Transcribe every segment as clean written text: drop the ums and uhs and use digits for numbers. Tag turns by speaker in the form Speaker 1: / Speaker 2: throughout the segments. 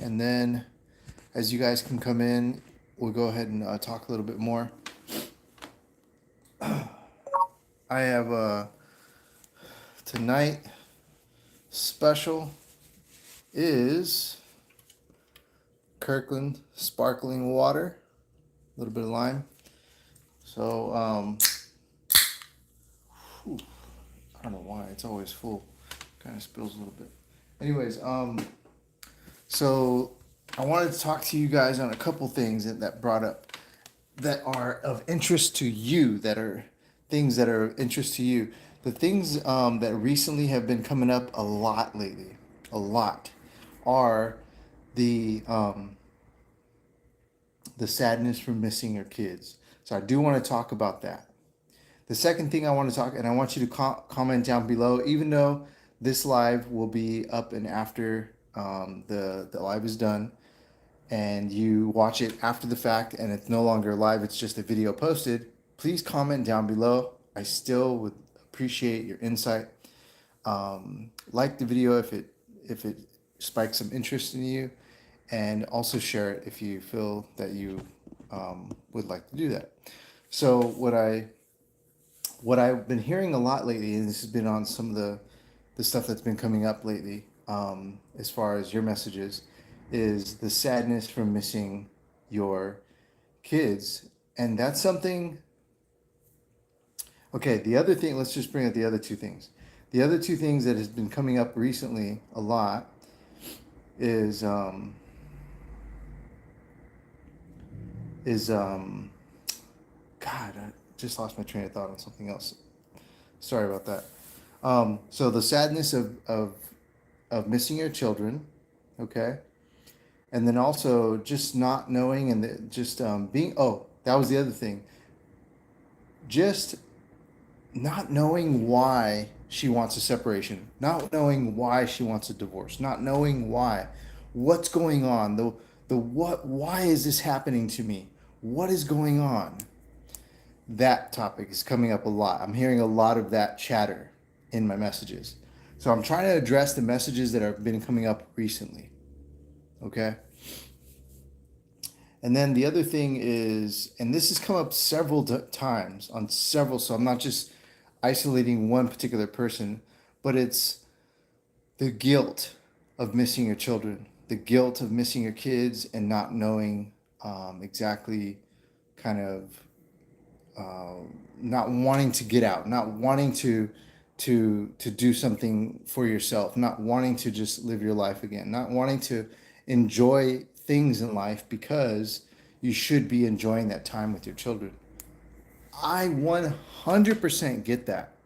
Speaker 1: and then as you guys can come in, we'll go ahead and talk a little bit more. I have tonight special is Kirkland sparkling water, a little bit of lime. So I don't know why it's always full, kind of spills a little bit. Anyways, so I wanted to talk to you guys on a couple things that brought up that are of interest to you, that are things that are of interest to you. The things that recently have been coming up a lot lately, a lot, are the the sadness from missing your kids. So I do want to talk about that. The second thing I want to talk, and I want you to comment down below, even though this live will be up and after the live is done, and you watch it after the fact and it's no longer live, it's just a video posted, please comment down below. I still would appreciate your insight. Like the video if it spikes some interest in you, and also share it if you feel that you would like to do that. So what I've been hearing a lot lately, and this has been on some of the stuff that's been coming up lately, as far as your messages, is the sadness from missing your kids. And that's something. Okay, the other thing, let's just bring up the other two things. The other two things that has been coming up recently a lot is God, I just lost my train of thought on something else. Sorry about that. So the sadness of missing your children, okay, and then also just not knowing, and just being. Oh, that was the other thing. Just not knowing why she wants a separation, not knowing why she wants a divorce, not knowing why, what's going on, the what, why is this happening to me? What is going on? That topic is coming up a lot. I'm hearing a lot of that chatter in my messages. So I'm trying to address the messages that have been coming up recently. Okay? And then the other thing is, and this has come up several times on several, so I'm not just isolating one particular person, but it's the guilt of missing your children, the guilt of missing your kids and not knowing exactly kind of not wanting to get out, not wanting to do something for yourself, not wanting to just live your life again, not wanting to enjoy things in life because you should be enjoying that time with your children. I 100% get that.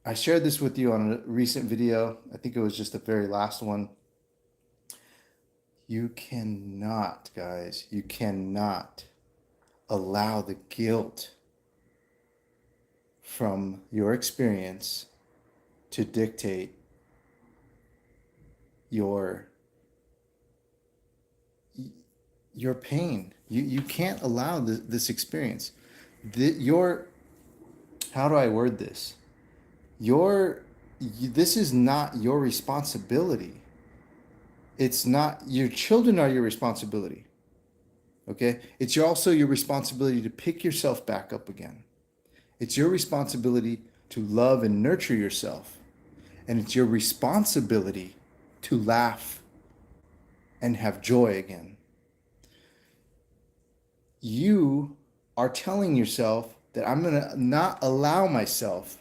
Speaker 1: I shared this with you on a recent video. I think it was just the very last one. You cannot, guys, you cannot allow the guilt from your experience to dictate your pain. You can't allow this experience. Your How do I word this? This is not your responsibility. It's not. Your children are your responsibility. Okay? It's also your responsibility to pick yourself back up again. It's your responsibility to love and nurture yourself. And it's your responsibility to laugh and have joy again. You are telling yourself that I'm going to not allow myself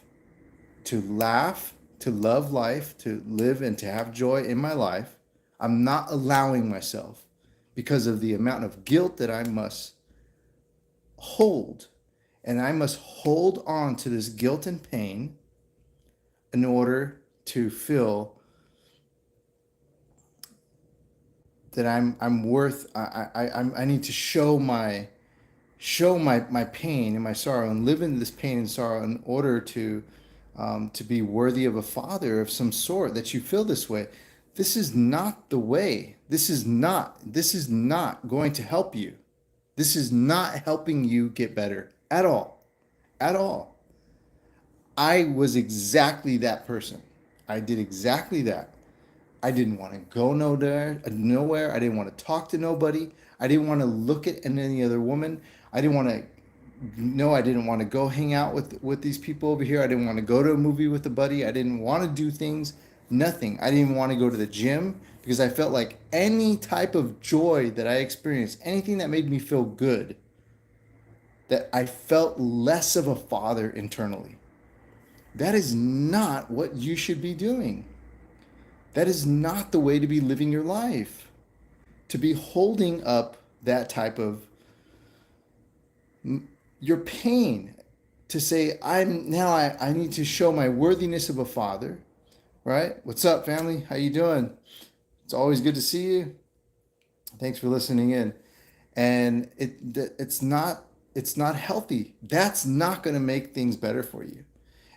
Speaker 1: to laugh, to love life, to live and to have joy in my life. I'm not allowing myself because of the amount of guilt that I must hold. And I must hold on to this guilt and pain in order to feel that I'm worth. I need to show my pain and my sorrow and live in this pain and sorrow in order to be worthy of a father of some sort. That you feel this way. This is not the way. This is not going to help you. This is not helping you get better at all. At all. I was exactly that person. I did exactly that. I didn't want to go nowhere. I didn't want to talk to nobody. I didn't want to look at any other woman. I didn't want to no, I didn't want to go hang out with these people over here. I didn't want to go to a movie with a buddy. I didn't want to do things, nothing. I didn't even want to go to the gym because I felt like any type of joy that I experienced, anything that made me feel good, that I felt less of a father internally. That is not what you should be doing. That is not the way to be living your life. To be holding up that type of your pain, to say I need to show my worthiness of a father, right? What's up, family? How you doing? It's always good to see you. Thanks for listening in. And it's not healthy. That's not going to make things better for you.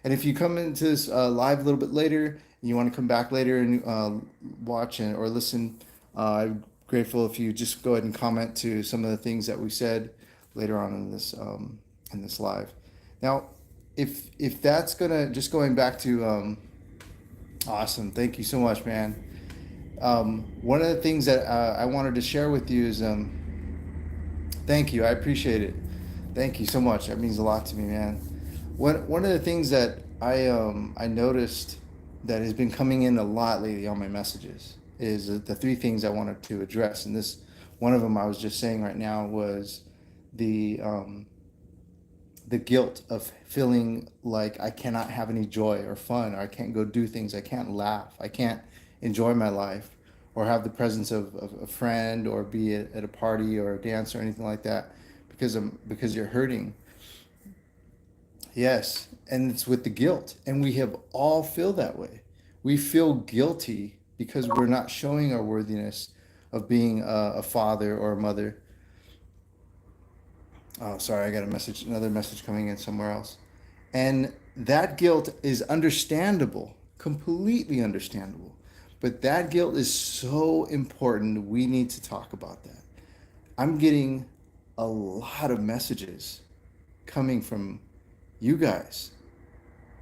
Speaker 1: And if you come into this live a little bit later and you want to come back later and watch or listen, I'm grateful if you just go ahead and comment to some of the things that we said later on in this live. Now, if that's gonna just going back to awesome, thank you so much, man. One of the things that I wanted to share with you is thank you, I appreciate it. Thank you so much. That means a lot to me, man. One of the things that I noticed that has been coming in a lot lately on my messages is the three things I wanted to address, and this one of them I was just saying right now was the guilt of feeling like I cannot have any joy or fun, or I can't go do things, I can't laugh, I can't enjoy my life, or have the presence of a friend, or be at a party or a dance or anything like that, because you're hurting. Yes, and it's with the guilt, and we have all feel that way. We feel guilty because we're not showing our worthiness of being a father or a mother. Oh, sorry, I got another message coming in somewhere else. And that guilt is understandable, completely understandable. But that guilt is so important. We need to talk about that. I'm getting a lot of messages coming from you guys.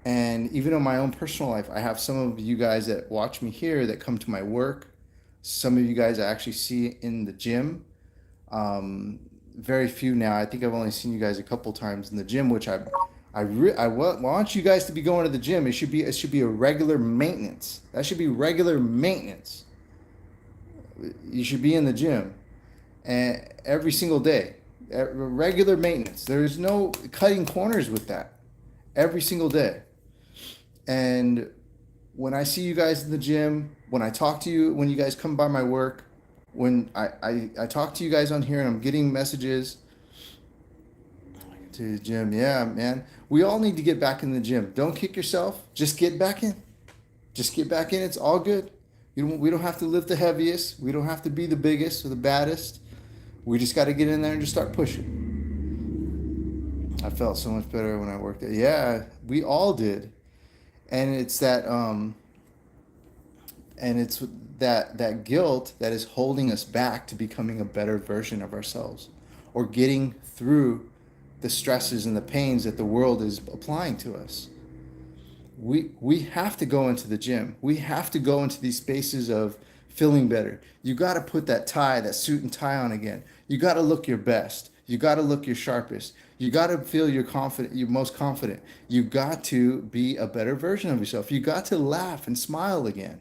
Speaker 1: And even in my own personal life, I have some of you guys that watch me here that come to my work. Some of you guys I actually see in the gym. Very few now. I think I've only seen you guys a couple times in the gym, which I want you guys to be going to the gym. It should be a regular maintenance. That should be regular maintenance. You should be in the gym, and every single day, regular maintenance. There's no cutting corners with that. Every single day. And when I see you guys in the gym, when I talk to you, when you guys come by my work, when I talk to you guys on here and I'm getting messages to the gym, yeah, man. We all need to get back in the gym. Don't kick yourself. Just get back in. Just get back in. It's all good. We don't have to lift the heaviest. We don't have to be the biggest or the baddest. We just got to get in there and just start pushing. I felt so much better when I worked there. Yeah, we all did. And it's that guilt that is holding us back to becoming a better version of ourselves, or getting through the stresses and the pains that the world is applying to us. We have to go into the gym. We have to go into these spaces of feeling better. You got to put that suit and tie on again. You got to look your best. You got to look your sharpest. You got to feel your most confident. You got to be a better version of yourself. You got to laugh and smile again.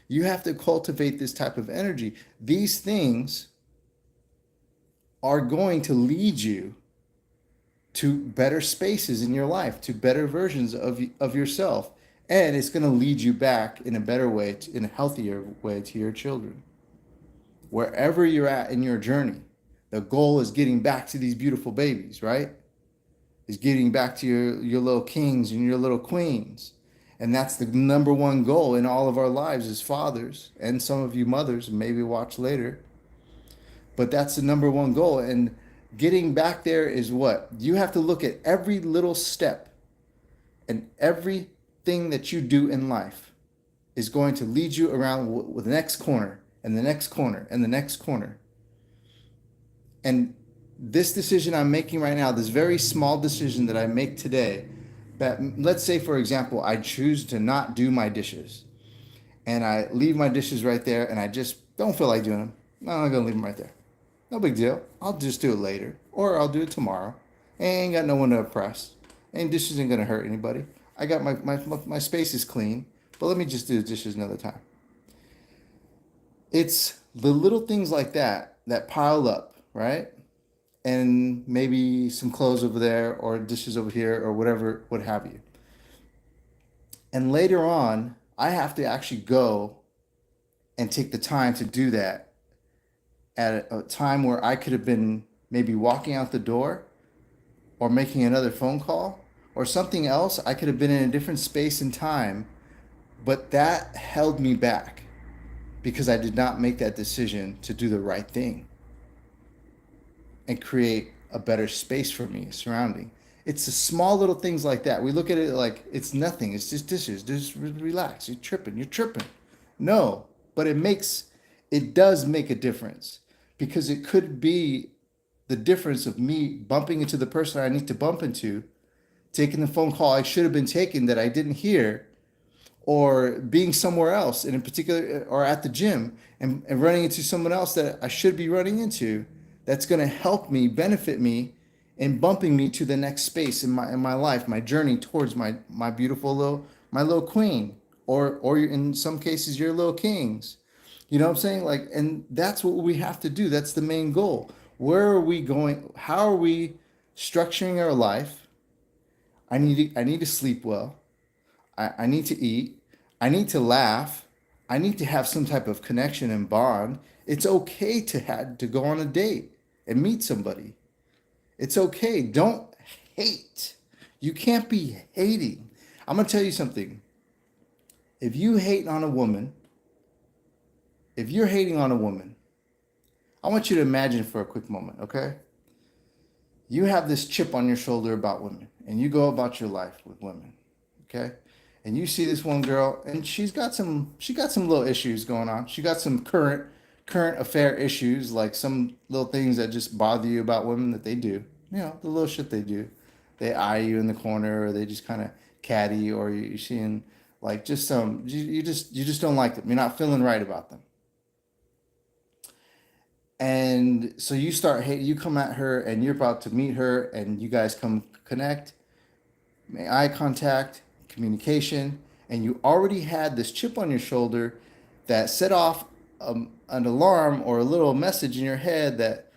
Speaker 1: You have to cultivate this type of energy. These things are going to lead you to better spaces in your life, to better versions of yourself. And it's going to lead you back in a better way, in a healthier way, to your children. Wherever you're at in your journey, the goal is getting back to these beautiful babies, right? Is getting back to your little kings and your little queens. And that's the number one goal in all of our lives as fathers, and some of you mothers, maybe watch later. But that's the number one goal. And getting back there is what? You have to look at every little step, and everything that you do in life is going to lead you around with the next corner and the next corner and the next corner. And this decision I'm making right now, this very small decision that I make today, that let's say, for example, I choose to not do my dishes. and I leave my dishes right there and I just don't feel like doing them, no, I'm not gonna leave them right there. No big deal. I'll just do it later or I'll do it tomorrow. I ain't got no one to impress. And dishes ain't gonna hurt anybody. I got my space is clean, but let me just do the dishes another time. It's the little things like that that pile up, right? And maybe some clothes over there or dishes over here or whatever, what have you. And later on, I have to actually go and take the time to do that at a time where I could have been maybe walking out the door or making another phone call or something else. I could have been in a different space and time, but that held me back because I did not make that decision to do the right thing and create a better space for me surrounding. It's the small little things like that. We look at it like it's nothing. It's just dishes. Just relax. You're tripping. You're tripping. No, but it does make a difference because it could be the difference of me bumping into the person I need to bump into, taking the phone call I should have been taking that I didn't hear, or being somewhere else in a particular or at the gym and running into someone else that I should be running into that's going to help me benefit me and bumping me to the next space in my life, my journey towards my beautiful little queen, or in some cases your little kings. You know what I'm saying? Like, and that's what we have to do. That's the main goal. Where are we going? How are we structuring our life? I need to sleep well. I need to eat. I need to laugh. I need to have some type of connection and bond. It's okay to have to go on a date and meet somebody. It's okay. Don't hate. You can't be hating. I'm gonna tell you something. If you hate on a woman, if you're hating on a woman, I want you to imagine for a quick moment, okay? You have this chip on your shoulder about women, and you go about your life with women, okay? And you see this one girl, and she got some little issues going on. She got some current affair issues, like some little things that just bother you about women that they do. You know, the little shit they do. They eye you in the corner, or they just kind of catty, or you're seeing like just some you just don't like them. You're not feeling right about them. And so you start hate you come at her and you're about to meet her and you guys come connect, make eye contact, communication, and you already had this chip on your shoulder that set off an alarm or a little message in your head that,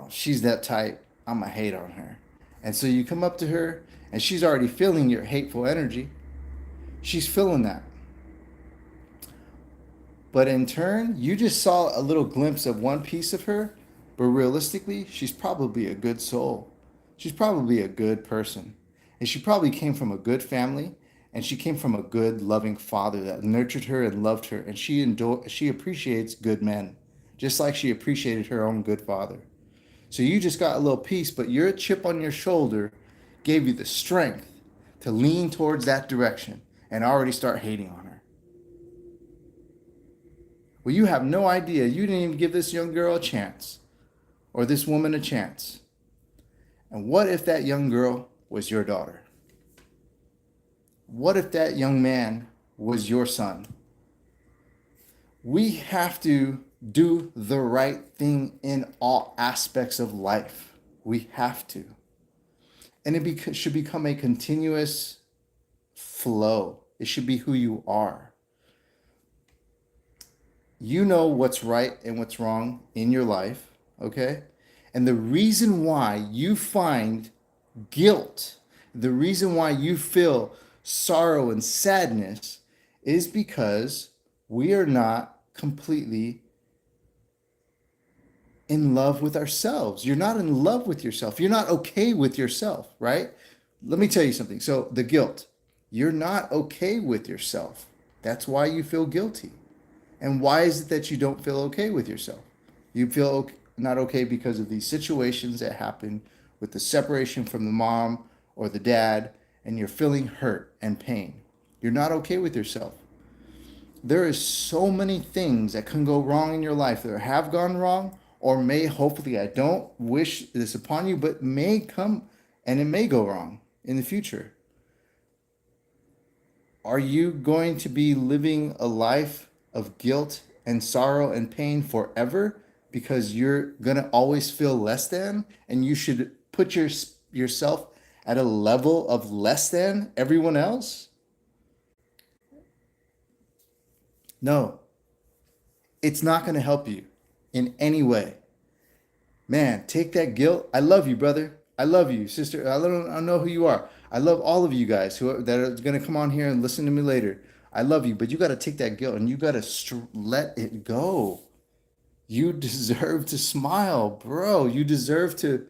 Speaker 1: she's that type, I'm gonna hate on her. And so you come up to her and she's already feeling your hateful energy. She's feeling that. But in turn, you just saw a little glimpse of one piece of her, but realistically, she's probably a good soul. She's probably a good person. And she probably came from a good family, and she came from a good, loving father that nurtured her and loved her, and she appreciates good men, just like she appreciated her own good father. So you just got a little piece, but your chip on your shoulder gave you the strength to lean towards that direction and already start hating on her. Well, you have no idea. You didn't even give this young girl a chance or this woman a chance. And what if that young girl was your daughter? What if that young man was your son? We have to do the right thing in all aspects of life. We have to. And should become a continuous flow. It should be who you are. You know what's right and what's wrong in your life, okay? And the reason why you find guilt, the reason why you feel sorrow and sadness is because we are not completely in love with ourselves. You're not in love with yourself. You're not okay with yourself, right? Let me tell you something. So, the guilt, you're not okay with yourself. That's why you feel guilty. And why is it that you don't feel okay with yourself? You feel not okay because of these situations that happen with the separation from the mom or the dad, and you're feeling hurt and pain. You're not okay with yourself. There is so many things that can go wrong in your life that have gone wrong or may, hopefully, I don't wish this upon you, but may come and it may go wrong in the future. Are you going to be living a life of guilt and sorrow and pain forever because you're going to always feel less than, and you should put yourself at a level of less than everyone else? No, it's not going to help you in any way. Man, take that guilt. I love you, brother. I love you, sister. I don't know who you are. I love all of you guys that are going to come on here and listen to me later. I love you, but you got to take that guilt and you got to let it go. You deserve to smile, bro. You deserve to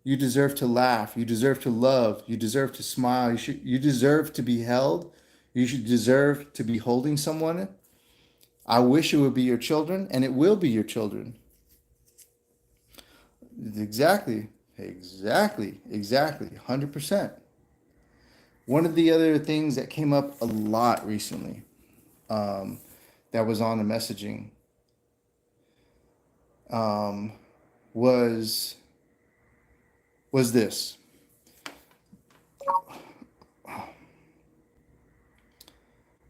Speaker 1: laugh. You deserve to love. You deserve to smile. You deserve to be held. You should deserve to be holding someone. I wish it would be your children, and it will be your children. Exactly. Exactly. 100%. One of the other things that came up a lot recently, that was on the messaging, um, was this.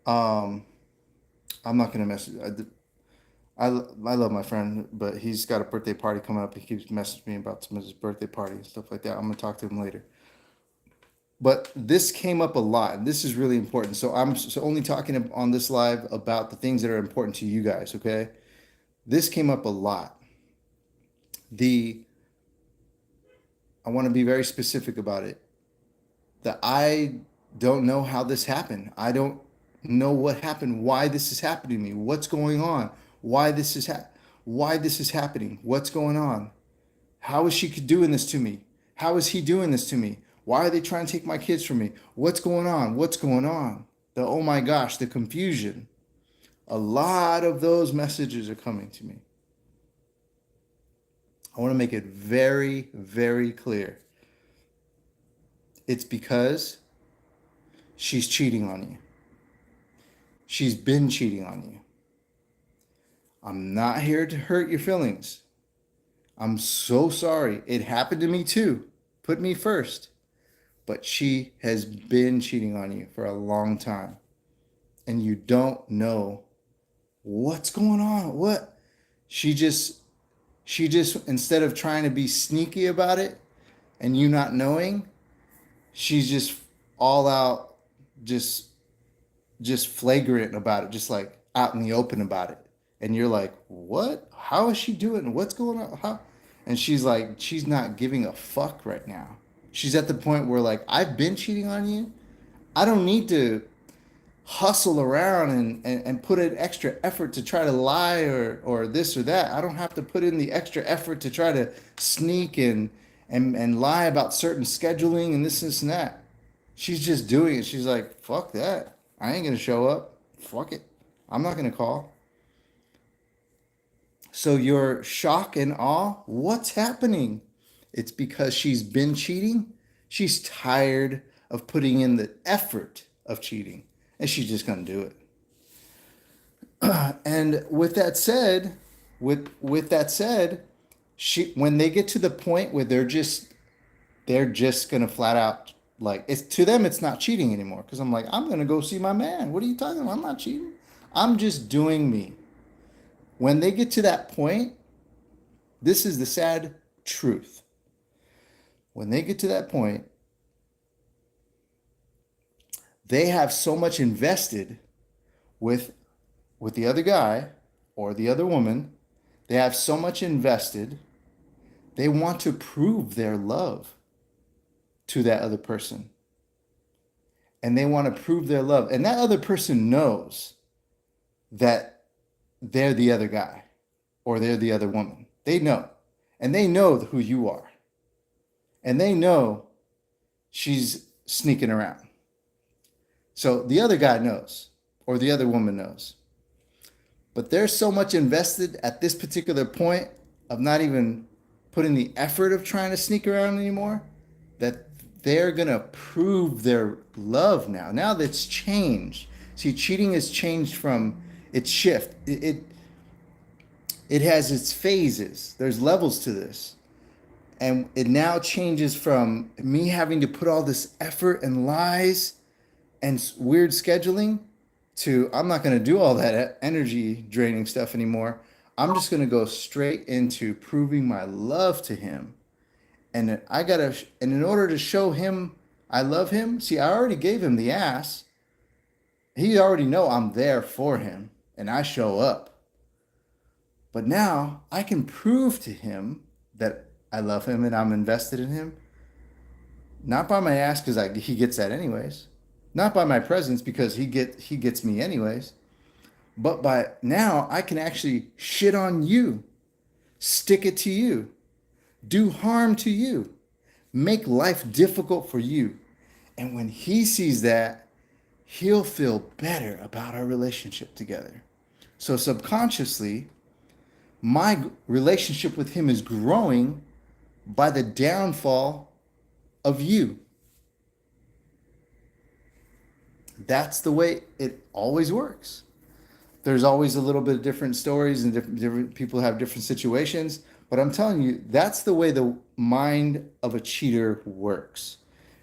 Speaker 1: Um, I'm not gonna message. I love my friend, but he's got a birthday party coming up. He keeps messaging me about some of his birthday party and stuff like that. I'm gonna talk to him later. But this came up a lot, and this is really important. So I'm only talking on this live about the things that are important to you guys. Okay, this came up a lot. The I want to be very specific about it. That I don't know how this happened. I don't know what happened. Why this is happening to me? What's going on? Why this is why this is happening? What's going on? How is she doing this to me? How is he doing this to me? Why are they trying to take my kids from me? What's going on? What's going on? The oh my gosh, the confusion. A lot of those messages are coming to me. I want to make it very, very clear. It's because she's cheating on you. She's been cheating on you. I'm not here to hurt your feelings. I'm so sorry. It happened to me too. Put me first. But she has been cheating on you for a long time. And you don't know what's going on. What? She just instead of trying to be sneaky about it and you not knowing, she's just all out just flagrant about it, just like out in the open about it. And you're like, what? How is she doing? What's going on? How? And she's like, she's not giving a fuck right now. She's at the point where like, I've been cheating on you. I don't need to hustle around and put in extra effort to try to lie or this or that. I don't have to put in the extra effort to try to sneak and lie about certain scheduling and this and that. She's just doing it. She's like, fuck that. I ain't gonna show up. Fuck it. I'm not gonna call. So your shock and awe, what's happening? It's because she's been cheating. She's tired of putting in the effort of cheating, and she's just gonna do it. And with that said, with that said, she when they get to the point where they're just gonna flat out like it's to them it's not cheating anymore because I'm like I'm gonna go see my man. What are you talking about? I'm not cheating. I'm just doing me. When they get to that point, this is the sad truth. When they get to that point, they have so much invested with the other guy or the other woman. They have so much invested. They want to prove their love to that other person. And they want to prove their love. And that other person knows that they're the other guy or they're the other woman. They know. And they know who you are. And they know she's sneaking around. So the other guy knows or the other woman knows. But they're so much invested at this particular point of not even putting the effort of trying to sneak around anymore that they're going to prove their love now. Now that's changed. See, cheating has changed from its shift. It has its phases. There's levels to this. And it now changes from me having to put all this effort and lies and weird scheduling to I'm not going to do all that energy draining stuff anymore. I'm just going to go straight into proving my love to him. And in order to show him I love him, see, I already gave him the ass. He already know I'm there for him and I show up. But now I can prove to him that I love him and I'm invested in him. Not by my ass because he gets that anyways. Not by my presence because he gets me anyways. But by now I can actually shit on you, stick it to you, do harm to you, make life difficult for you. And when he sees that, he'll feel better about our relationship together. So subconsciously, my relationship with him is growing by the downfall of you. That's the way it always works. There's always a little bit of different stories and different people have different situations, but I'm telling you, that's the way the mind of a cheater works.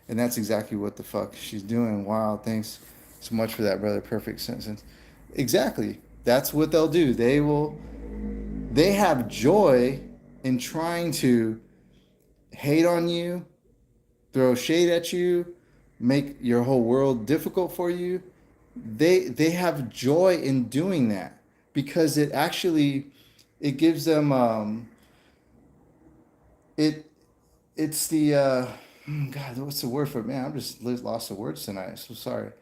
Speaker 1: And that's exactly what the fuck she's doing. Wow, thanks so much for that, brother. Perfect sentence. Exactly. That's what they'll do. They have joy in trying to hate on you, throw shade at you, make your whole world difficult for you. They have joy in doing that because it gives them it it's the God, what's the word for it? Man, I'm just lost the words tonight. So sorry.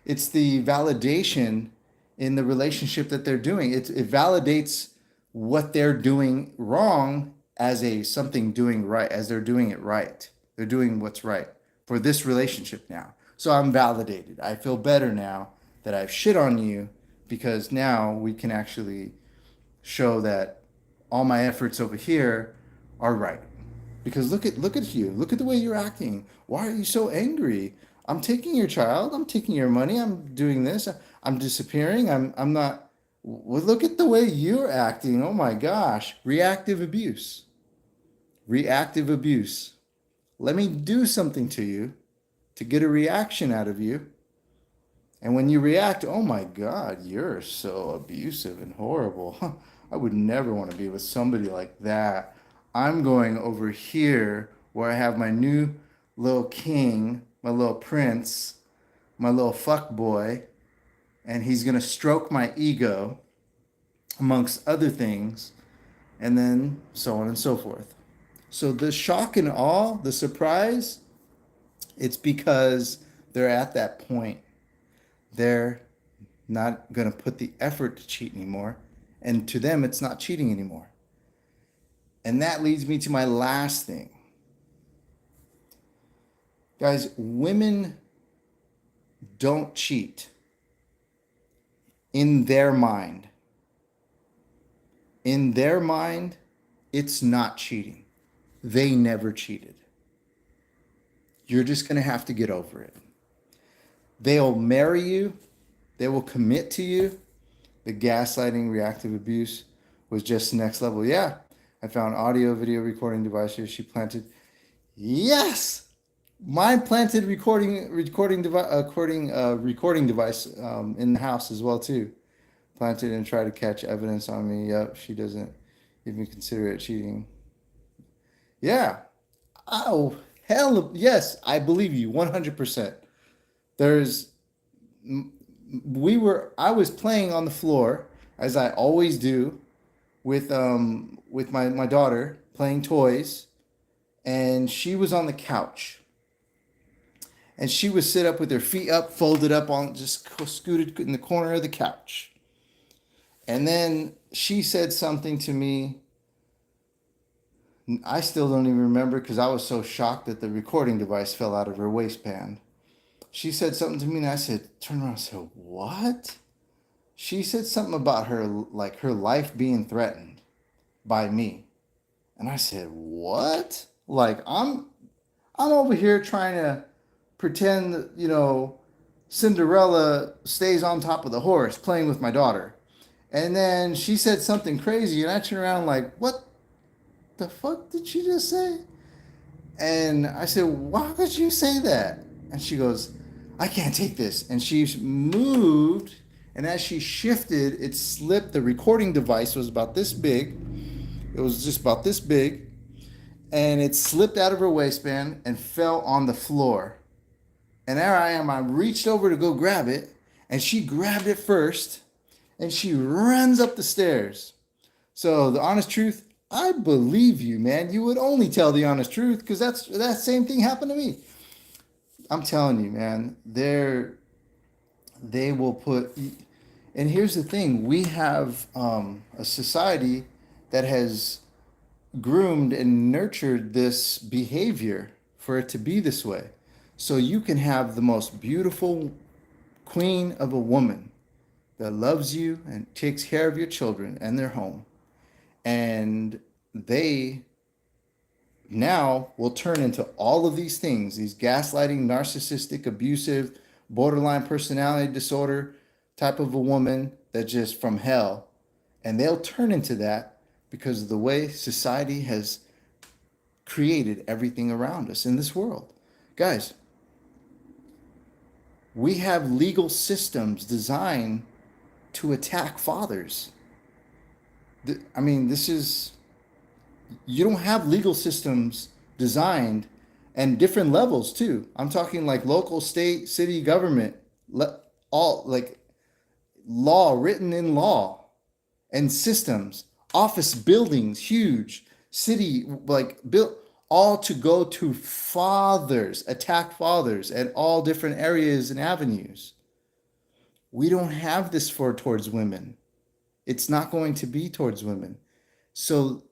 Speaker 1: It's the validation in the relationship that they're doing. It validates what they're doing wrong as a something doing right, as they're doing it right. They're doing what's right for this relationship now. So I'm validated. I feel better now that I've shit on you because now we can actually show that all my efforts over here are right. Because look at you. Look at the way you're acting. Why are you so angry? I'm taking your child. I'm taking your money. I'm doing this. I'm disappearing. I'm not. Well, look at the way you're acting. Oh my gosh. Reactive abuse. Reactive abuse. Let me do something to you to get a reaction out of you. And when you react, oh my God, you're so abusive and horrible. I would never want to be with somebody like that. I'm going over here where I have my new little king, my little prince, my little fuck boy, and he's going to stroke my ego, amongst other things, and then so on and so forth. So the shock and awe, the surprise, it's because they're at that point. They're not going to put the effort to cheat anymore. And to them, it's not cheating anymore. And that leads me to my last thing. Guys, women don't cheat in their mind. In their mind, it's not cheating. They never cheated. You're just going to have to get over it. They'll marry you. They will commit to you. The gaslighting, reactive abuse was just the next level. Yeah, I found audio, video recording device here. She planted. Yes, mine planted recording device in the house as well too. Planted and tried to catch evidence on me. Yep, she doesn't even consider it cheating. Yeah. Oh hell yes, I believe you 100%. There's I was playing on the floor as I always do with my daughter playing toys, and she was on the couch. And she would sit up with her feet up, folded up on just scooted in the corner of the couch. And then she said something to me. I still don't even remember because I was so shocked that the recording device fell out of her waistband. She said something to me and I said, turn around and said, what? She said something about her, like her life being threatened by me. And I said, what? Like I'm over here trying to pretend, Cinderella stays on top of the horse playing with my daughter. And then she said something crazy and I turned around like, what the fuck did she just say? And I said, why would you say that? And she goes, I can't take this. And she moved, and as she shifted, it slipped. The recording device was about this big. It was just about this big, and it slipped out of her waistband and fell on the floor. And there I am. I reached over to go grab it, and she grabbed it first, and she runs up the stairs. So the honest truth, I believe you, man. You would only tell the honest truth because that same thing happened to me. I'm telling you, man. They will put. And here's the thing: we have a society that has groomed and nurtured this behavior for it to be this way. So you can have the most beautiful queen of a woman that loves you and takes care of your children and their home. And they now will turn into all of these things, these gaslighting, narcissistic, abusive, borderline personality disorder type of a woman that's just from hell. And they'll turn into that because of the way society has created everything around us in this world. Guys, we have legal systems designed to attack fathers. I mean, this is, you don't have legal systems designed and different levels too. I'm talking like local, state, city government, all like law written in law and systems, office buildings, huge city, like built all to go to fathers, attack fathers at all different areas and avenues. We don't have this for towards women. It's not going to be towards women. So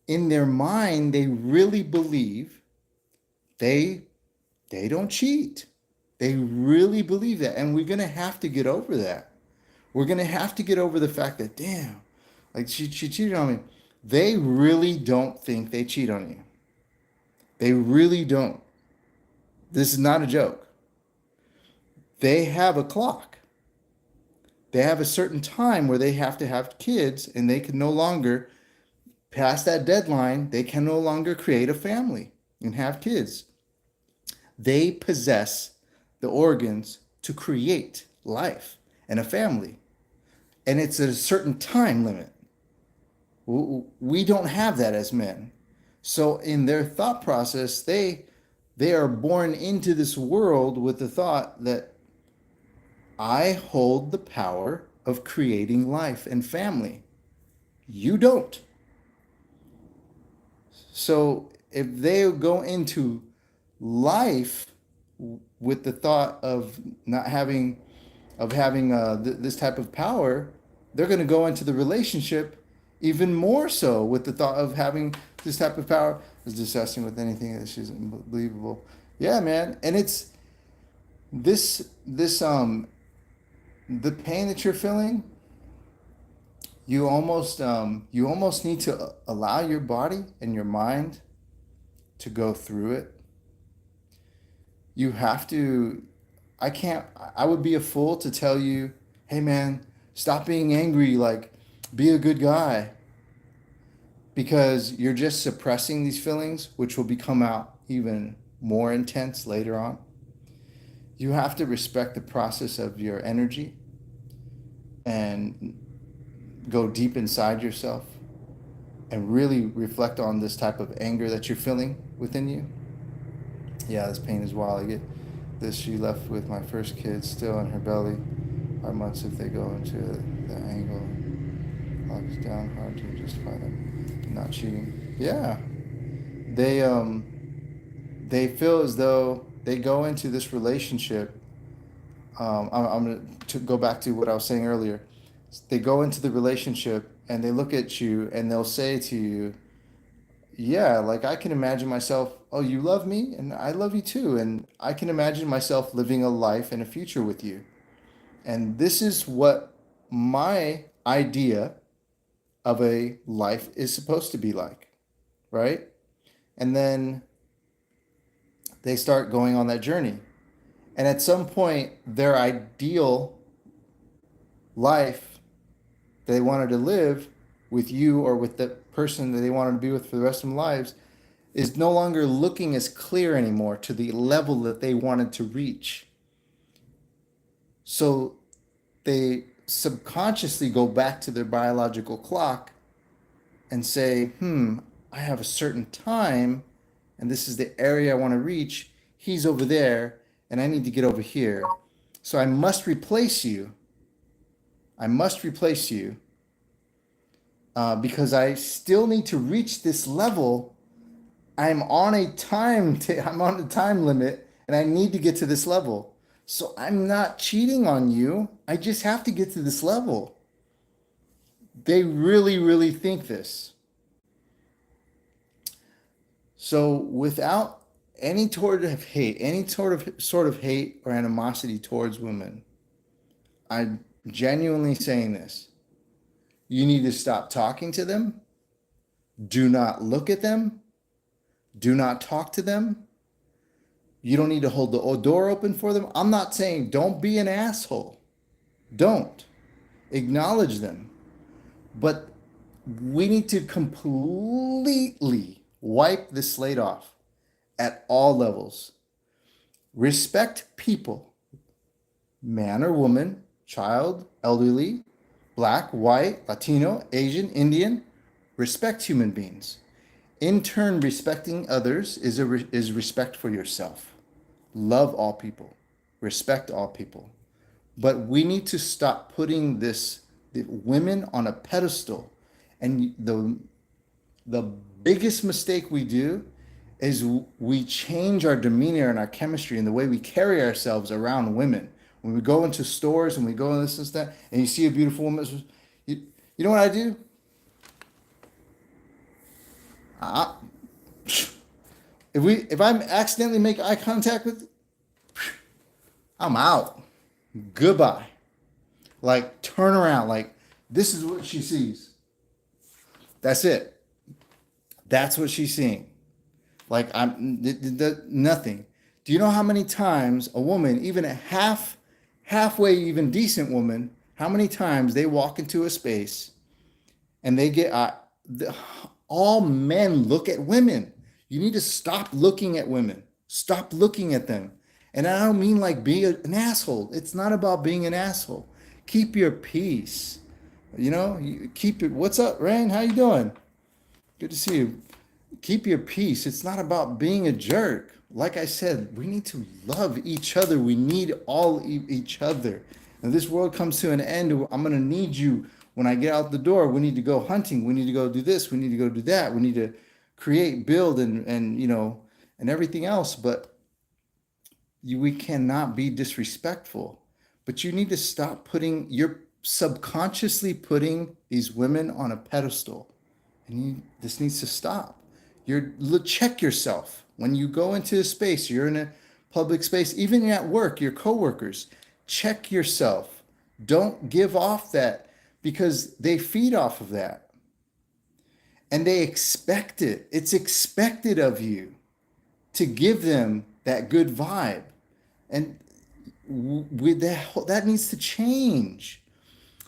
Speaker 1: in their mind, they really believe they don't cheat. They really believe that. And we're going to have to get over that. We're going to have to get over the fact that, damn, like she cheated on me. They really don't think they cheat on you. They really don't. This is not a joke. They have a clock. They have a certain time where they have to have kids, and they can no longer, past that deadline, they can no longer create a family and have kids. They possess the organs to create life and a family. And it's at a certain time limit. We don't have that as men. So in their thought process, they are born into this world with the thought that I hold the power of creating life and family. You don't. So if they go into life with the thought of not having this type of power, they're going to go into the relationship even more so with the thought of having this type of power. Is disgusting with anything that she's unbelievable. Yeah, man, and it's this the pain that you're feeling. You almost need to allow your body and your mind to go through it. You have to. I can't. I would be a fool to tell you, hey man, stop being angry. Like, be a good guy. Because you're just suppressing these feelings, which will become out even more intense later on. You have to respect the process of your energy and go deep inside yourself and really reflect on this type of anger that you're feeling within you. Yeah, this pain is wild. I get this. She left with my first kid still in her belly. 5 months if they go into the angle. Locks down hard to justify them not cheating. Yeah, they feel as though they go into this relationship. I'm going to go back to what I was saying earlier. They go into the relationship and they look at you and they'll say to you, yeah, like I can imagine myself, oh, you love me and I love you too. And I can imagine myself living a life and a future with you. And this is what my idea of a life is supposed to be like, right? And then they start going on that journey. And at some point, their ideal life that they wanted to live with you or with the person that they wanted to be with for the rest of their lives is no longer looking as clear anymore to the level that they wanted to reach. So they subconsciously go back to their biological clock and say, I have a certain time, and this is the area I want to reach. He's over there, and I need to get over here. So I must replace you. I must replace you because I still need to reach this level. I'm on a time limit, and I need to get to this level. So I'm not cheating on you. I just have to get to this level. They really, really think this. So without any sort of hate, any sort of hate or animosity towards women, I'm genuinely saying this. You need to stop talking to them. Do not look at them. Do not talk to them. You don't need to hold the door open for them. I'm not saying don't be an asshole. Don't. Acknowledge them. But we need to completely wipe the slate off at all levels. Respect people, man or woman, child, elderly, black, white, Latino, Asian, Indian. Respect human beings. In turn, respecting others is respect for yourself. Love all people. Respect all people. But we need to stop putting the women on a pedestal. And the biggest mistake we do is we change our demeanor and our chemistry and the way we carry ourselves around women. When we go into stores and we go in this and that, and you see a beautiful woman, you know what I do? I, if I accidentally make eye contact with, I'm out. Goodbye. Like turn around. Like this is what she sees. That's it. That's what she's seeing. Like nothing. Do you know how many times a woman, even a halfway even decent woman, how many times they walk into a space and they get all men look at women. You need to stop looking at women. Stop looking at them. And I don't mean like being an asshole. It's not about being an asshole. Keep your peace. Keep it. What's up, Rain? How you doing? Good to see you. Keep your peace. It's not about being a jerk. Like I said, we need to love each other. We need all each other. And this world comes to an end. I'm going to need you when I get out the door. We need to go hunting. We need to go do this. We need to go do that. We need to create, build, and everything else. But we cannot be disrespectful. But you need to stop you're subconsciously putting these women on a pedestal. And this needs to stop. Check yourself. When you go into a space, you're in a public space, even at work, your coworkers, check yourself. Don't give off that because they feed off of that. And they expect it. It's expected of you to give them that good vibe. And with that needs to change.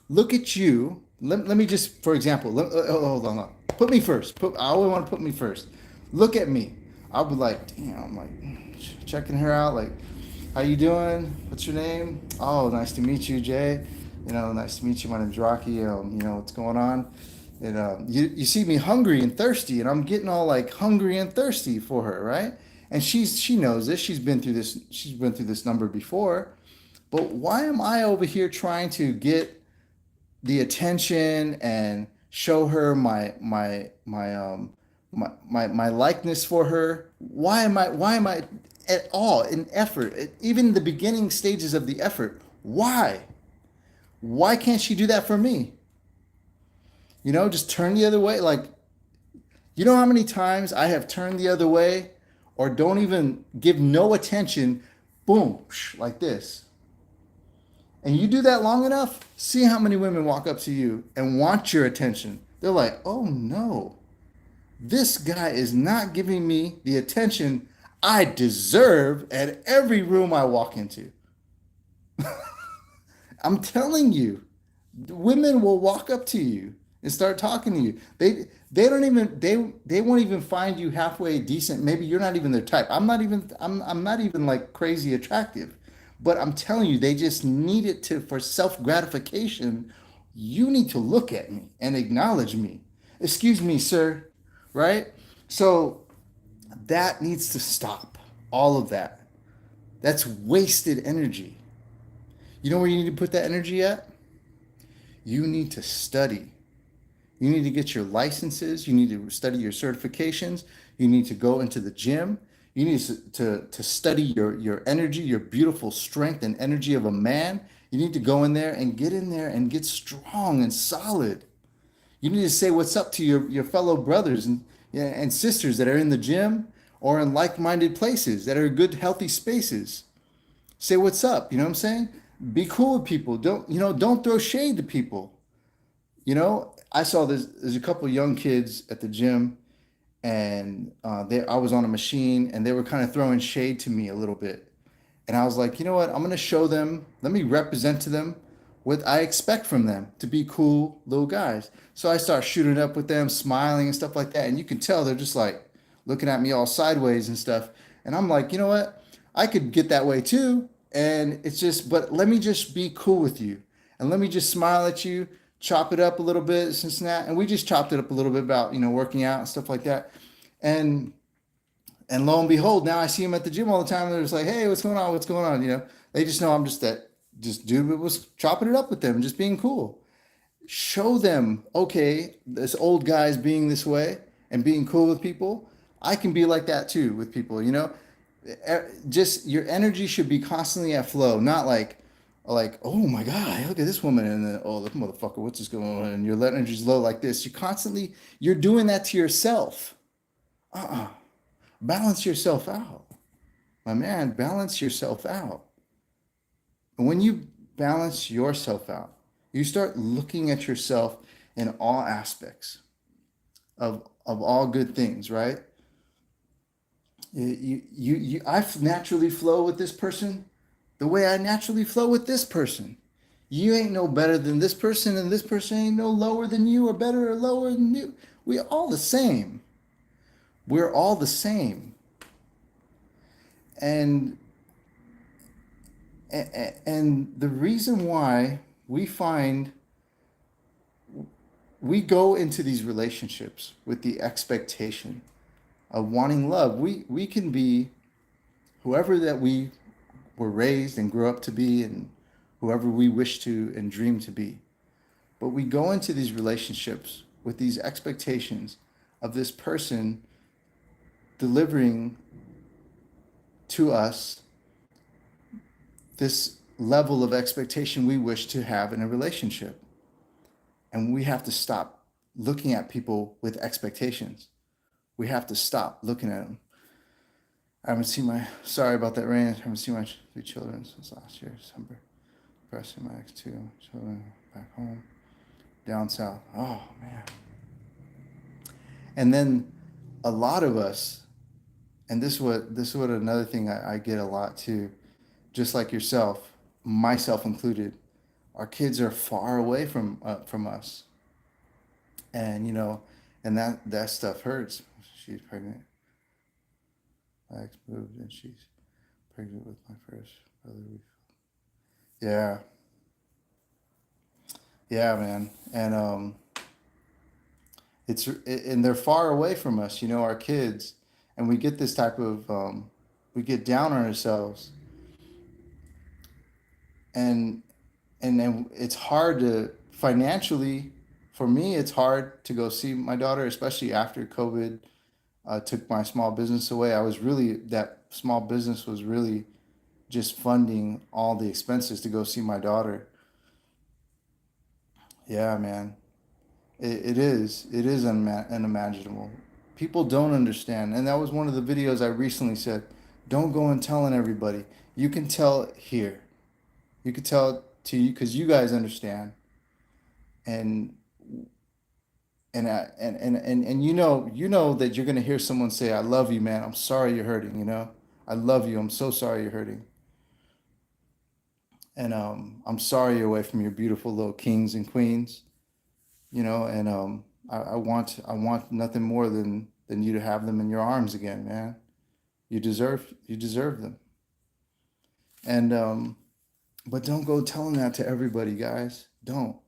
Speaker 1: Look at you. Let me just, for example, hold on. Put me first. I always want to put me first. Look at me. I'll be like, damn, I'm like checking her out. Like, how you doing? What's your name? Oh, nice to meet you, Jay. Nice to meet you. My name's Rocky. What's going on? And you see me hungry and thirsty, and I'm getting all like hungry and thirsty for her, right? And she knows this. She's been through this. She's been through this number before. But why am I over here trying to get the attention and show her my likeness for her? Why am I at all in effort, even the beginning stages of the effort? Why can't she do that for me? Just turn the other way. Like, you know how many times I have turned the other way or don't even give no attention, boom, like this. And you do that long enough, see how many women walk up to you and want your attention. They're like, oh no, this guy is not giving me the attention I deserve at every room I walk into. I'm telling you, women will walk up to you and start talking to you. They won't even find you halfway decent. Maybe you're not even their type. I'm not even like crazy attractive. But I'm telling you, they just need it to for self gratification. You need to look at me and acknowledge me. Excuse me, sir. Right? So that needs to stop. All of that. That's wasted energy. You know where you need to put that energy at? You need to study. You need to get your licenses. You need to study your certifications. You need to go into the gym. You need to study your energy, your beautiful strength and energy of a man. You need to go in there and get strong and solid. You need to say what's up to your fellow brothers and, yeah, and sisters that are in the gym or in like-minded places that are good, healthy spaces. Say what's up. You know what I'm saying? Be cool with people. Don't throw shade to people. I saw there's a couple of young kids at the gym, and I was on a machine, and they were kind of throwing shade to me a little bit. And I was like, you know what? I'm going to show them, let me represent to them what I expect from them to be cool little guys. So I start shooting up with them, smiling and stuff like that. And you can tell they're just like looking at me all sideways and stuff. And I'm like, you know what? I could get that way too. And it's just, but let me just be cool with you. And let me just smile at you, chop it up a little bit, this and that. And we just chopped it up a little bit about, working out and stuff like that. And and lo and behold, now I see them at the gym all the time. And they're just like, hey, what's going on? What's going on? They just know I'm just dude that was chopping it up with them, just being cool. Show them, okay, this old guy's being this way and being cool with people. I can be like that too with people. Just your energy should be constantly at flow, not like, oh my God, look at this woman, and then, oh, look, motherfucker, what's this going on? And your energy's low like this. You're doing that to yourself. Uh-uh. Balance yourself out. My man, balance yourself out. And when you balance yourself out, you start looking at yourself in all aspects of all good things, right? I naturally flow with this person the way I naturally flow with this person. You ain't no better than this person, and this person ain't no lower than you or better or lower than you. We're all the same. We're all the same. And and the reason why we go into these relationships with the expectation of wanting love. We can be whoever that we were raised and grew up to be, and whoever we wish to and dream to be. But we go into these relationships with these expectations of this person delivering to us this level of expectation we wish to have in a relationship. And we have to stop looking at people with expectations. We have to stop looking at them. Sorry about that, rain. I haven't seen my three children since last year, December. Pressing my ex two children back home, down south. Oh, man. And then a lot of us, and this is what another thing I get a lot too, just like yourself, myself included, our kids are far away from us, and and that stuff hurts. She's pregnant. My ex moved, and she's pregnant with my first brother. Yeah, yeah, man, and and they're far away from us. Our kids, and we get this type of we get down on ourselves, and and then it's hard to financially. For me, it's hard to go see my daughter, especially after COVID took my small business away. That small business was really just funding all the expenses to go see my daughter. Yeah, man, it is unimaginable. People don't understand, and that was one of the videos I recently said. Don't go and telling everybody. You can tell it here. You can tell it to you because you guys understand, and and you know that you're gonna hear someone say, "I love you, man. I'm sorry you're hurting." I love you. I'm so sorry you're hurting, and I'm sorry you're away from your beautiful little kings and queens. And I want nothing more than you to have them in your arms again, man. You deserve them. And but don't go telling that to everybody, guys. Don't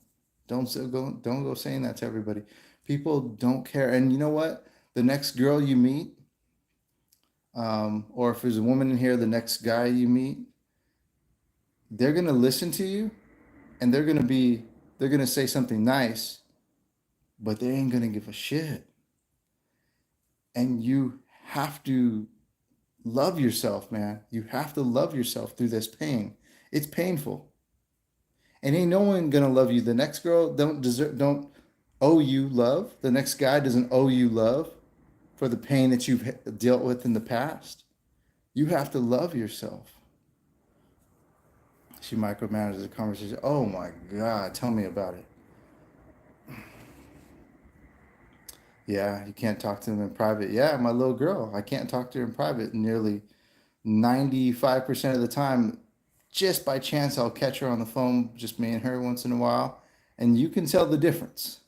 Speaker 1: go saying that to everybody. People don't care. And you know what? The next girl you meet, or if there's a woman in here, the next guy you meet, they're gonna listen to you, and they're gonna say something nice, but they ain't gonna give a shit. And you have to love yourself, man. You have to love yourself through this pain. It's painful, and ain't no one gonna love you. The next girl don't owe you love. The next guy doesn't owe you love for the pain that you've dealt with in the past. You have to love yourself. She micromanages the conversation. Oh my God, tell me about it. Yeah, you can't talk to them in private. Yeah, my little girl, I can't talk to her in private nearly 95% of the time. Just by chance, I'll catch her on the phone, just me and her once in a while. And you can tell the difference.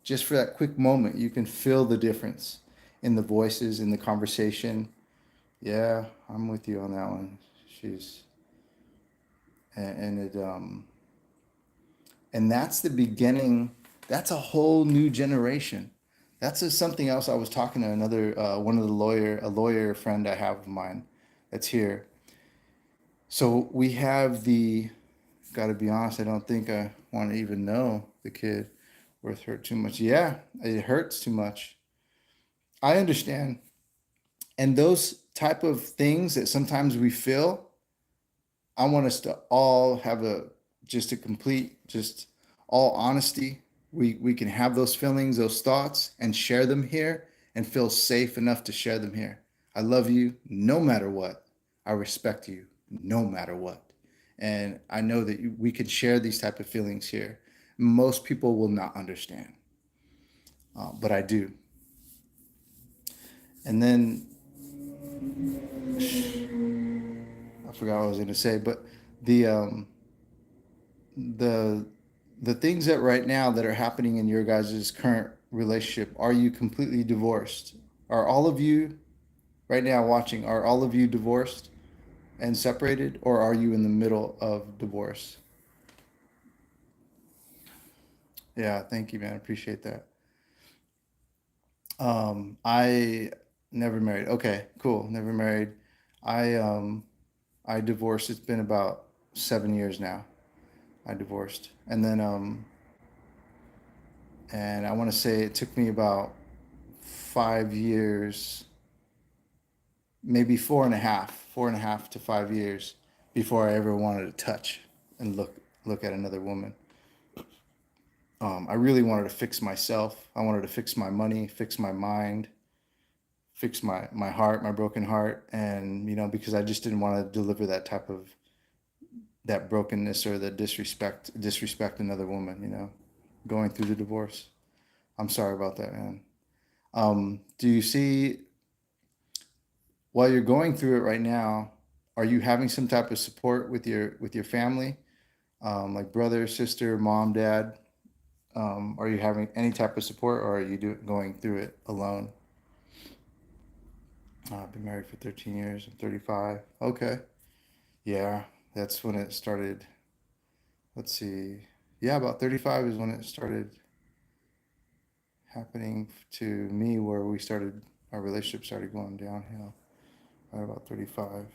Speaker 1: Just for that quick moment, you can feel the difference in the voices, in the conversation. Yeah, I'm with you on that one. She's, and it, and that's the beginning. That's a whole new generation. Something else. I was talking to another one of a lawyer friend I have of mine that's here. So we have the. Got to be honest. I don't think I want to even know the kid. Worth hurt too much. Yeah, it hurts too much. I understand. And those type of things that sometimes we feel, I want us to all have a just a complete, just all honesty. We can have those feelings, those thoughts, and share them here and feel safe enough to share them here. I love you no matter what. I respect you no matter what. And I know that we can share these type of feelings here. Most people will not understand, but I do. And then I forgot what I was going to say, but the the the things that right now that are happening in your guys' current relationship, are you completely divorced? Are all of you right now watching, are all of you divorced and separated, or are you in the middle of divorce? Yeah, thank you, man. I appreciate that. I never married. Okay, cool. Never married. I I divorced. It's been about 7 years now. I divorced, and I want to say it took me about 5 years, maybe four and a half to 5 years before I ever wanted to touch and look at another woman. I really wanted to fix myself. I wanted to fix my money, fix my mind, fix my heart, my broken heart, and because I just didn't want to deliver that type of that brokenness or the disrespect another woman. Going through the divorce. I'm sorry about that, man. Do you see while you're going through it right now? Are you having some type of support with your family, like brother, sister, mom, dad? Are you having any type of support, or are you going through it alone? I've been married for 13 years. I'm 35. Okay. Yeah, that's when it started. Let's see. Yeah, about 35 is when it started happening to me, where our relationship started going downhill. Right about 35.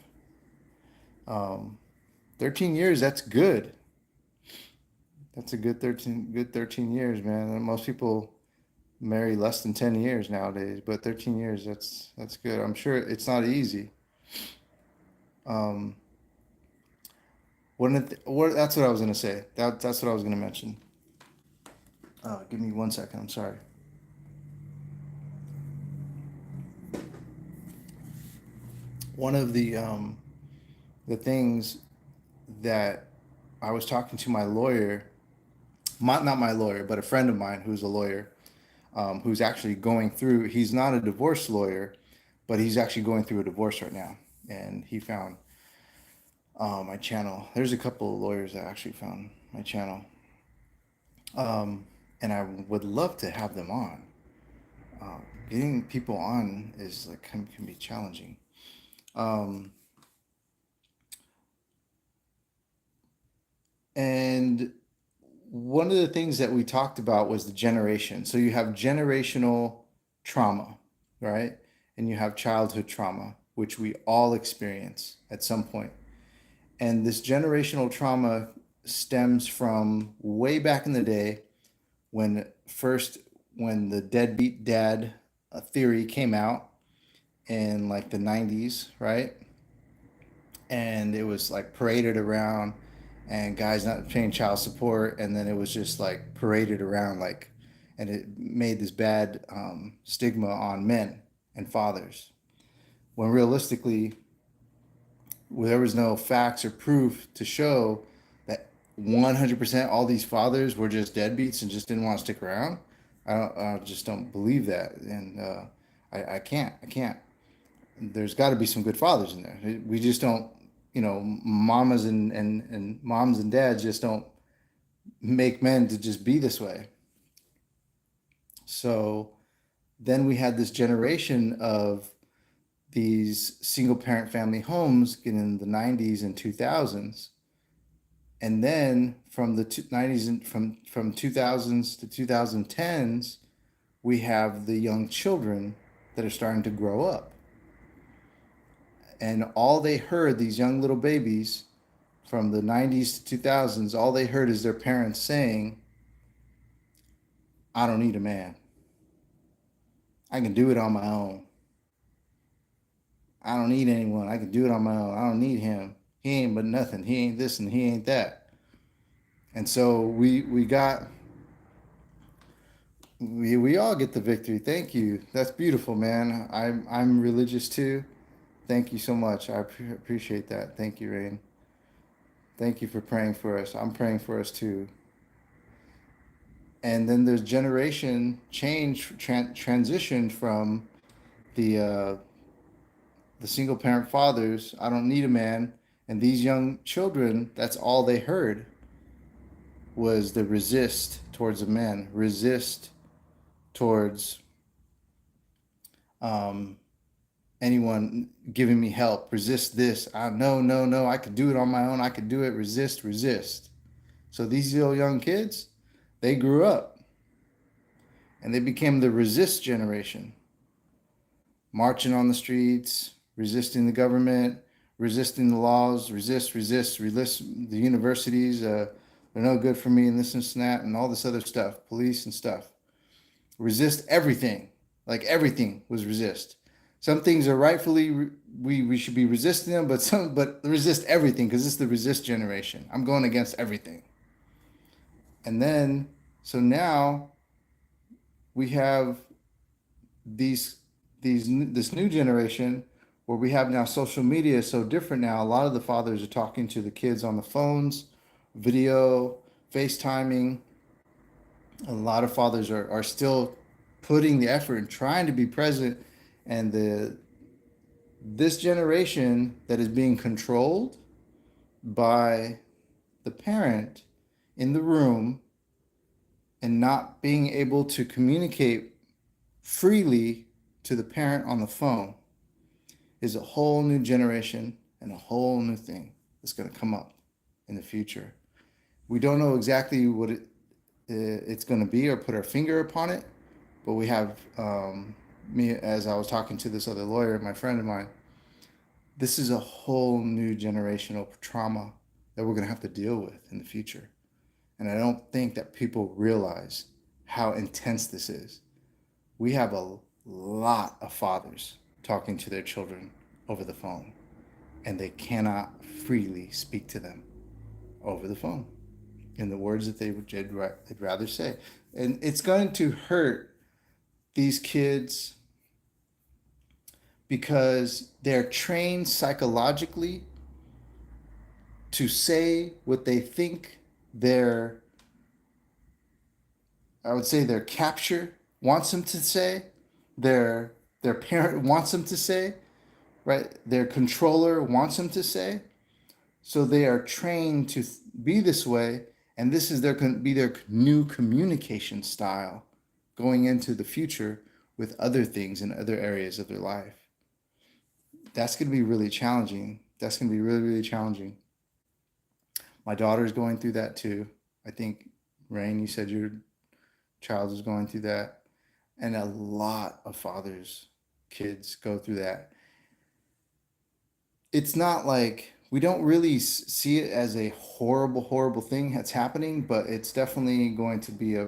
Speaker 1: Um, 13 years, that's good. That's a good 13 years, man. And most people marry less than 10 years nowadays, but 13 years, that's good. I'm sure it's not easy. Um, that's what I was gonna say. That's what I was gonna mention. Give me 1 second. I'm sorry. One of the things that I was talking to my lawyer, not my lawyer, but a friend of mine who's a lawyer, who's actually going through. He's not a divorce lawyer, but he's actually going through a divorce right now, and he found my channel. There's a couple of lawyers that actually found my channel, and I would love to have them on. Getting people on is like can be challenging. Um, And one of the things that we talked about was the generation. So you have generational trauma, right? And you have childhood trauma, which we all experience at some point. And this generational trauma stems from way back in the day when first when the deadbeat dad theory came out in like the 90s, right? And it was like paraded around and guys not paying child support, and then it was just like paraded around like, and it made this bad stigma on men and fathers when realistically there was no facts or proof to show that 100% all these fathers were just deadbeats and just didn't want to stick around. I just don't believe that, and I can't. There's got to be some good fathers in there. We just don't, mamas and moms and dads just don't make men to just be this way. So then we had this generation of these single parent family homes in the 90s and 2000s. And then from the 90s and from 2000s to 2010s, we have the young children that are starting to grow up. And all they heard, these young little babies from the 90s to 2000s, all they heard is their parents saying, I don't need a man. I can do it on my own. I don't need anyone. I can do it on my own. I don't need him. He ain't but nothing. He ain't this and he ain't that. And so we all get the victory. Thank you. That's beautiful, man. I'm religious too. Thank you so much. I appreciate that. Thank you, Rain. Thank you for praying for us. I'm praying for us too. And then there's generation change transition from the the single parent fathers. I don't need a man. And these young children, that's all they heard was the resist towards a man, resist towards um, anyone giving me help, resist this. No, no, no, I could do it on my own. I could do it. Resist, resist. So these little young kids, they grew up and they became the resist generation, marching on the streets, resisting the government, resisting the laws, resist the universities. They're no good for me and this and that and all this other stuff, police and stuff. Resist everything. Like everything was resist. Some things are rightfully we should be resisting them, but resist everything because it's the resist generation. I'm going against everything. And then so now we have this new generation where we have now social media is so different now. A lot of the fathers are talking to the kids on the phones, video, FaceTiming. A lot of fathers are still putting the effort and trying to be present. And this generation that is being controlled by the parent in the room and not being able to communicate freely to the parent on the phone is a whole new generation and a whole new thing that's going to come up in the future. We don't know exactly what it's going to be or put our finger upon it, but we have me, as I was talking to this other lawyer, my friend of mine, this is a whole new generational trauma that we're going to have to deal with in the future. And I don't think that people realize how intense this is. We have a lot of fathers talking to their children over the phone, and they cannot freely speak to them over the phone in the words that they'd rather say. And it's going to hurt these kids because they're trained psychologically to say what they think I would say their capture wants them to say, their parent wants them to say, right? Their controller wants them to say. So they are trained to be this way, and this is their new communication style going into the future with other things in other areas of their life. That's going to be really challenging. That's going to be really, really challenging. My daughter's going through that too. I think, Rain, you said your child is going through that. And a lot of fathers, kids go through that. It's not like we don't really see it as a horrible, horrible thing that's happening, but it's definitely going to be a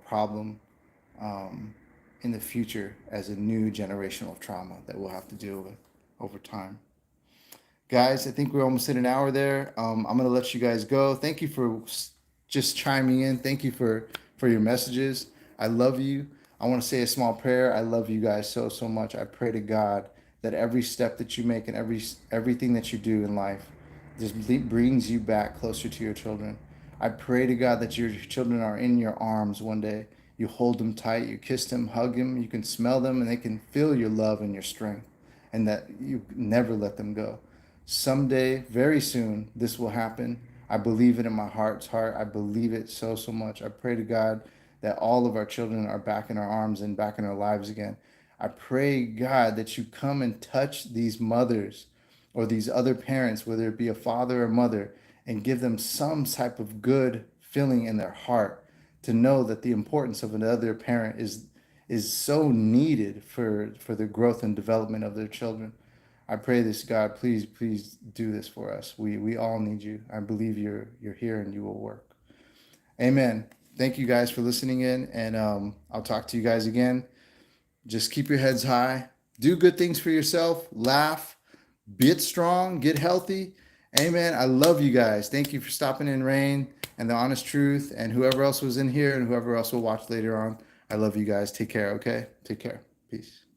Speaker 1: problem um, in the future as a new generational trauma that we'll have to deal with over time. Guys, I think we're almost at an hour there. I'm gonna let you guys go. Thank you for just chiming in. Thank you for your messages. I love you. I want to say a small prayer. I love you guys so so much. I pray to God that every step that you make and everything that you do in life just brings you back closer to your children. I pray to God that your children are in your arms one day. You hold them tight, you kiss them, hug them, you can smell them, and they can feel your love and your strength, and that you never let them go. Someday, very soon, this will happen. I believe it in my heart's heart. I believe it so, so much. I pray to God that all of our children are back in our arms and back in our lives again. I pray, God, that you come and touch these mothers or these other parents, whether it be a father or mother, and give them some type of good feeling in their heart to know that the importance of another parent is so needed for the growth and development of their children. I pray this, God, please, please do this for us. We all need you. I believe you're here and you will work. Amen. Thank you guys for listening in, and I'll talk to you guys again. Just keep your heads high. Do good things for yourself. Laugh. Get strong. Get healthy. Amen. I love you guys. Thank you for stopping in, Rain, and The Honest Truth, and whoever else was in here and whoever else will watch later on. I love you guys. Take care, okay? Take care. Peace.